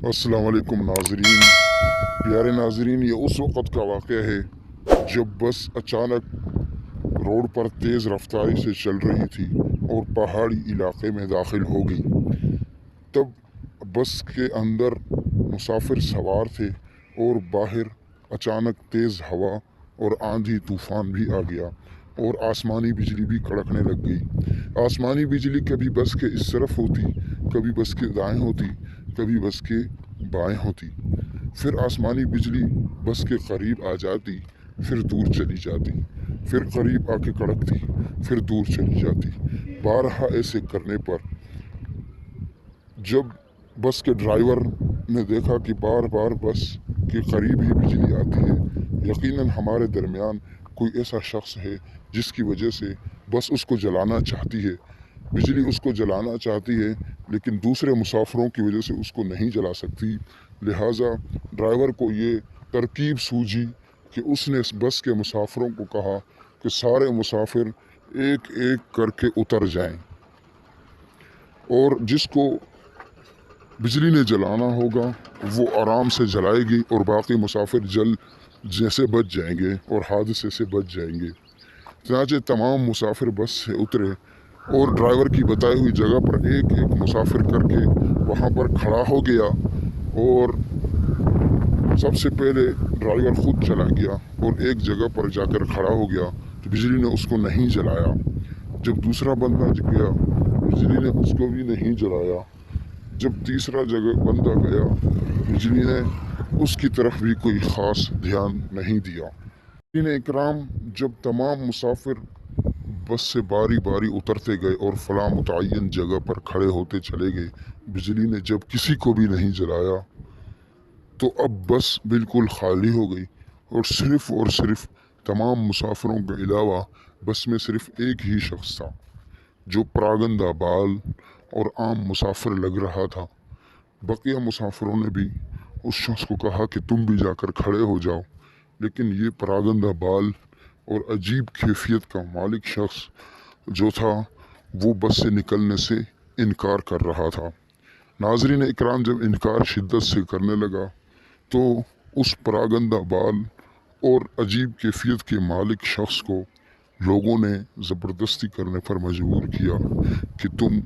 السلام علیکم ناظرین، پیارے ناظرین، یہ اس وقت کا واقعہ ہے جب بس اچانک روڈ پر تیز رفتاری سے چل رہی تھی اور پہاڑی علاقے میں داخل ہو گئی۔ تب بس کے اندر مسافر سوار تھے اور باہر اچانک تیز ہوا اور آندھی طوفان بھی آ گیا اور آسمانی بجلی بھی کڑکنے لگ گئی۔ آسمانی بجلی کبھی بس کے اس طرف ہوتی، کبھی بس کے دائیں ہوتی، کبھی بس کے بائیں ہوتی۔ پھر آسمانی بجلی بس کے قریب آ جاتی، پھر دور چلی جاتی، پھر قریب آ کے کڑکتی، پھر دور چلی جاتی۔ بارہا ایسے کرنے پر جب بس کے ڈرائیور نے دیکھا کہ بار بار بس کے قریب ہی بجلی آتی ہے، یقیناً ہمارے درمیان کوئی ایسا شخص ہے جس کی وجہ سے بس اس کو جلانا چاہتی ہے، بجلی اس کو جلانا چاہتی ہے لیکن دوسرے مسافروں کی وجہ سے اس کو نہیں جلا سکتی۔ لہٰذا ڈرائیور کو یہ ترکیب سوجھی کہ اس نے بس کے مسافروں کو کہا کہ سارے مسافر ایک ایک کر کے اتر جائیں اور جس کو بجلی نے جلانا ہوگا وہ آرام سے جلائے گی اور باقی مسافر جیسے بچ جائیں گے اور حادثے سے بچ جائیں گے۔ چنانچہ تمام مسافر بس سے اترے اور ڈرائیور کی بتائی ہوئی جگہ پر ایک ایک مسافر کر کے وہاں پر کھڑا ہو گیا اور سب سے پہلے ڈرائیور خود چلا گیا اور ایک جگہ پر جا کر کھڑا ہو گیا تو بجلی نے اس کو نہیں جلایا۔ جب دوسرا بندہ گیا بجلی نے اس کو بھی نہیں جلایا۔ جب تیسرا بندہ گیا بجلی نے اس کی طرف بھی کوئی خاص دھیان نہیں دیا۔ ناظرین اکرام، جب تمام مسافر بس سے باری باری اترتے گئے اور فلاں متعین جگہ پر کھڑے ہوتے چلے گئے، بجلی نے جب کسی کو بھی نہیں جلایا تو اب بس بالکل خالی ہو گئی اور صرف تمام مسافروں کے علاوہ بس میں صرف ایک ہی شخص تھا جو پراگندہ بال اور عام مسافر لگ رہا تھا۔ بقیہ مسافروں نے بھی اس شخص کو کہا کہ تم بھی جا کر کھڑے ہو جاؤ، لیکن یہ پراگندہ بال اور عجیب کیفیت کا مالک شخص جو تھا وہ بس سے نکلنے سے انکار کر رہا تھا۔ ناظرین اکرام، جب انکار شدت سے کرنے لگا تو اس پراگندہ بال اور عجیب کیفیت کے مالک شخص کو لوگوں نے زبردستی کرنے پر مجبور کیا کہ تم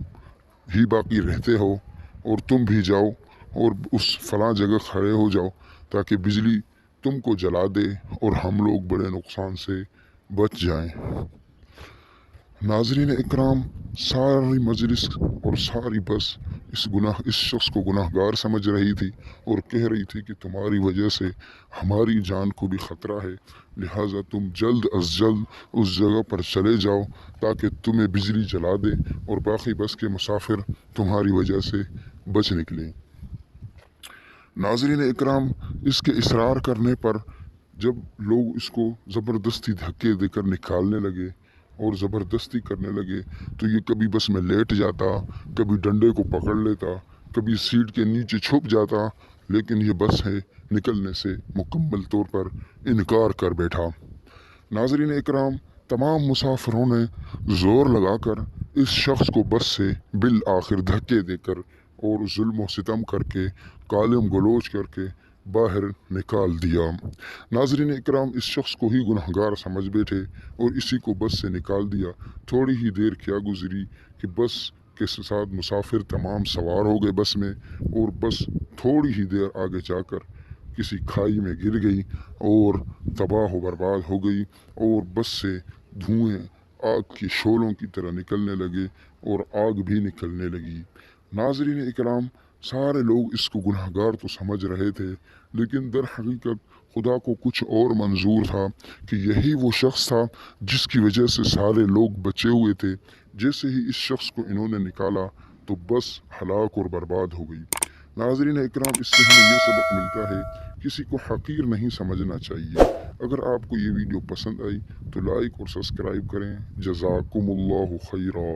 ہی باقی رہتے ہو اور تم بھی جاؤ اور اس فلاں جگہ کھڑے ہو جاؤ تاکہ بجلی تم کو جلا دے اور ہم لوگ بڑے نقصان سے بچ جائیں۔ ناظرین اکرام، ساری مجلس اور ساری بس اس شخص کو گناہ گار سمجھ رہی تھی اور کہہ رہی تھی کہ تمہاری وجہ سے ہماری جان کو بھی خطرہ ہے، لہٰذا تم جلد از جلد اس جگہ پر چلے جاؤ تاکہ تمہیں بجلی جلا دے اور باقی بس کے مسافر تمہاری وجہ سے بچ نکلیں۔ ناظرین اکرام، اس کے اصرار کرنے پر جب لوگ اس کو زبردستی دھکے دے کر نکالنے لگے اور زبردستی کرنے لگے تو یہ کبھی بس میں لیٹ جاتا، کبھی ڈنڈے کو پکڑ لیتا، کبھی سیٹ کے نیچے چھپ جاتا، لیکن یہ بس ہے نکلنے سے مکمل طور پر انکار کر بیٹھا۔ ناظرین اکرام، تمام مسافروں نے زور لگا کر اس شخص کو بس سے بالآخر دھکے دے کر اور ظلم و ستم کر کے گالم گلوچ کر کے باہر نکال دیا۔ ناظرین اکرام، اس شخص کو ہی گناہ گار سمجھ بیٹھے اور اسی کو بس سے نکال دیا۔ تھوڑی ہی دیر کیا گزری کہ بس کے ساتھ مسافر تمام سوار ہو گئے بس میں اور بس تھوڑی ہی دیر آگے جا کر کسی کھائی میں گر گئی اور تباہ و برباد ہو گئی اور بس سے دھوئیں آگ کے شعلوں کی طرح نکلنے لگے اور آگ بھی نکلنے لگی۔ ناظرین اکرام، سارے لوگ اس کو گناہ گار تو سمجھ رہے تھے لیکن در حقیقت خدا کو کچھ اور منظور تھا کہ یہی وہ شخص تھا جس کی وجہ سے سارے لوگ بچے ہوئے تھے۔ جیسے ہی اس شخص کو انہوں نے نکالا تو بس ہلاک اور برباد ہو گئی۔ ناظرین اکرام، اس سے ہمیں یہ سبق ملتا ہے کسی کو حقیر نہیں سمجھنا چاہیے۔ اگر آپ کو یہ ویڈیو پسند آئی تو لائک اور سبسکرائب کریں۔ جزاکم اللہ خیرا۔